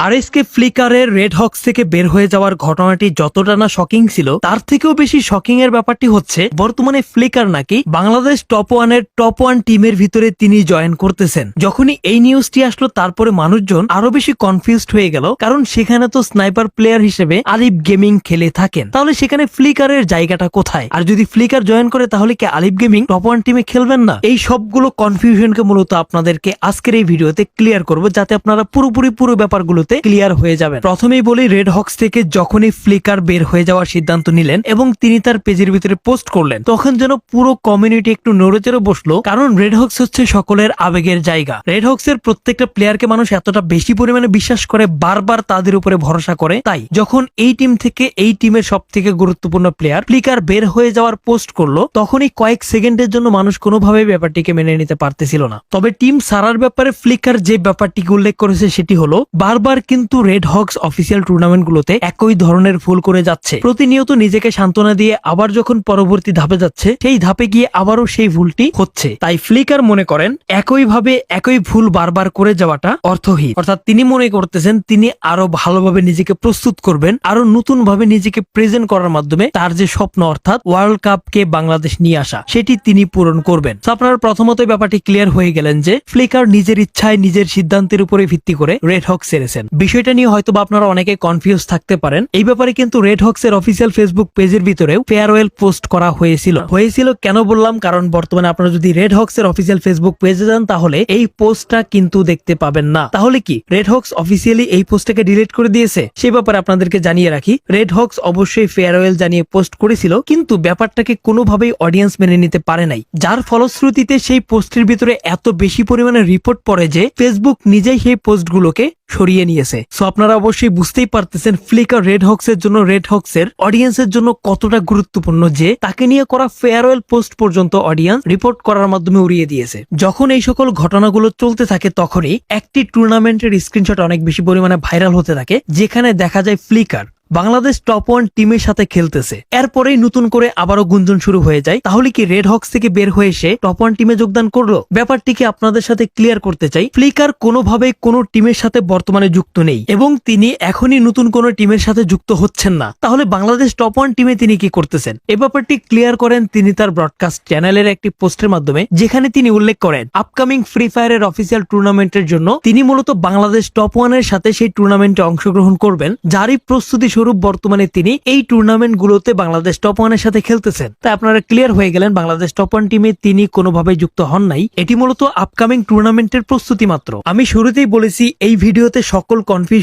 RSK ফ্লিকারের red Hawks থেকে বের হয়ে যাওয়ার ঘটনাটি যতটা না শকিং ছিল তার থেকেও বেশি শকিং এর ব্যাপারটি হচ্ছে বর্তমানে ফ্লিকার নাকি বাংলাদেশ টপ ওয়ান টিমের ভিতরে তিনি জয়েন করতেছেন। যখনই এই নিউজটি আসলো তারপরে মানুষজন আরো বেশি কনফিউজড হয়ে গেল, কারণ সেখানে তো স্নাইপার প্লেয়ার হিসেবে আলিফ গেমিং খেলে থাকেন, তাহলে সেখানে ফ্লিকারের জায়গাটা কোথায়? আর যদি ফ্লিকার জয়েন করে তাহলে কি আলিফ গেমিং টপ ওয়ান টিমে খেলবেন না? এই সবগুলো কনফিউশনকে মূলত আপনাদেরকে আজকের এই ভিডিওতে ক্লিয়ার করব, যাতে আপনারা পুরো ব্যাপারগুলোতে ক্লিয়ার হয়ে যাবেন। প্রথমেই বলি, রেড হক্স থেকে যখনই ফ্লিকার বের হয়ে যাওয়ার সিদ্ধান্ত নিলেন এবং তিনি তার পেজের ভিতরে পোস্ট করলেন, তখন যেন পুরো কমিউনিটি একটু নড়েচড়ে বসলো, কারণ রেড হক্স হচ্ছে সকলের আবেগের জায়গা। রেড হক্স এর প্রত্যেকটা প্লেয়ারকে মানুষ এতটা বেশি পরিমাণে বিশ্বাস করে, বারবার তাদের উপরে ভরসা করে, তাই যখন এই টিম থেকে এই টিমের সব থেকে গুরুত্বপূর্ণ প্লেয়ার ফ্লিকার বের হয়ে যাওয়ার পোস্ট করলো, তখনই কয়েক সেকেন্ডের জন্য মানুষ কোনোভাবে ব্যাপারটিকে মেনে নিতে পারতেছিল না। তবে টিম সারার ব্যাপারে ফ্লিকার যে ব্যাপারটিকে উল্লেখ করেছে সেটি হলো, বারবার কিন্তু রেড হক্স অফিসিয়াল টুর্নামেন্টগুলোতে একই ধরনের ভুল করে যাচ্ছে, প্রতিনিয়ত নিজেকে সান্ত্বনা দিয়ে আবার যখন পরবর্তী ধাপে যাচ্ছে সেই ধাপে গিয়ে আবারও সেই ভুলটি হচ্ছে। তাই ফ্লিকার মনে করেন একইভাবে একই ভুল বারবার করে যাওয়াটা অর্থহীন, অর্থাৎ তিনি মনে করতেছেন তিনি আরো ভালোভাবে নিজেকে প্রস্তুত করবেন, আরো নতুন ভাবে নিজেকে প্রেজেন্ট করার মাধ্যমে তার যে স্বপ্ন অর্থাৎ ওয়ার্ল্ড কাপকে বাংলাদেশ নিয়ে আসা সেটি তিনি পূরণ করবেন। আপনারা প্রথমত ব্যাপারটি ক্লিয়ার হয়ে গেলেন যে ফ্লিকার নিজের ইচ্ছায় নিজের সিদ্ধান্তের উপরে ভিত্তি করে রেড হক্স ছেড়েছেন। বিষয়টা নিয়ে হয়তো আপনারা অনেকে কনফিউজ থাকতে পারেন। এই ব্যাপারে কিন্তু রেড হক্স এর অফিসিয়াল ফেসবুক পেজের ভিতরেও ফেয়ারওয়েল পোস্ট করা হয়েছিল কেন বললাম, কারণ বর্তমানে আপনারা যদি রেড হক্স এর অফিসিয়াল ফেসবুক পেজে যান তাহলে এই পোস্টটা কিন্তু দেখতে পাবেন না। তাহলে কি রেড হক্স অফিসিয়ালি এই পোস্টটাকে ডিলিট করে দিয়েছে? সেই ব্যাপারে আপনাদেরকে জানিয়ে রাখি, রেড হক্স অবশ্যই ফেয়ারওয়েল জানিয়ে পোস্ট করেছিল, কিন্তু ব্যাপারটাকে কোনোভাবেই অডিয়েন্স মেনে নিতে পারে নাই, যার ফলশ্রুতিতে সেই পোস্টের ভিতরে এত বেশি পরিমাণে রিপোর্ট পড়ে যে ফেসবুক নিজেই সেই পোস্টগুলোকে সরিয়ে নিয়েছে। সো আপনারা অবশ্যই বুঝতেই পারতেছেন ফ্লিকার রেড হক্স এর জন্য, রেড হক্স এর অডিয়েন্সের জন্য কতটা গুরুত্বপূর্ণ যে তাকে নিয়ে করা ফেয়ারওয়েল পোস্ট পর্যন্ত অডিয়েন্স রিপোর্ট করার মাধ্যমে উড়িয়ে দিয়েছে। যখন এই সকল ঘটনাগুলো চলতে থাকে তখনই একটি টুর্নামেন্টের স্ক্রিনশট অনেক বেশি পরিমাণে ভাইরাল হতে থাকে, যেখানে দেখা যায় ফ্লিকার বাংলাদেশ টপ ওয়ান টিমের সাথে খেলতেছে। এরপরেই নতুন করে আবারও গুঞ্জন শুরু হয়ে যায়, তাহলে কি রেড হক্স থেকে বের হয়ে এসে টপ ওয়ান টিমে যোগদান করলো? ব্যাপারটিকে আপনাদের সাথে ক্লিয়ার করতে চাই, ফ্লিকার কোনোভাবেই কোনো টিমের সাথে বর্তমানে যুক্ত নেই এবং তিনি এখনই নতুন কোনো টিমের সাথে যুক্ত হচ্ছেন না। তাহলে বাংলাদেশ টপ ওয়ান টিমে তিনি কি করতেছেন? এ ব্যাপারটি ক্লিয়ার করেন তিনি তার ব্রডকাস্ট চ্যানেলের একটি পোস্টের মাধ্যমে, যেখানে তিনি উল্লেখ করেন আপকামিং ফ্রি ফায়ারের অফিসিয়াল টুর্নামেন্টের জন্য তিনি মূলত বাংলাদেশ টপ ওয়ানের সাথে সেই টুর্নামেন্টে অংশগ্রহণ করবেন, যারই প্রস্তুতি স্বরূপ বর্তমানে তিনি এই টুর্নামেন্ট গুলোতে বাংলাদেশ টপ ওয়ানের সাথে খেলতেছেন। তাই আপনারা ক্লিয়ার হয়ে গেলেন বাংলাদেশ টপ ওয়ান টিমে তিনি কোনোভাবে যুক্ত হন নাই, এটি মূলত আপকামিং টুর্নামেন্টের প্রস্তুতি মাত্র। আমি শুরুতেই বলেছি এই ভিডিওতে সকল কনফিউশন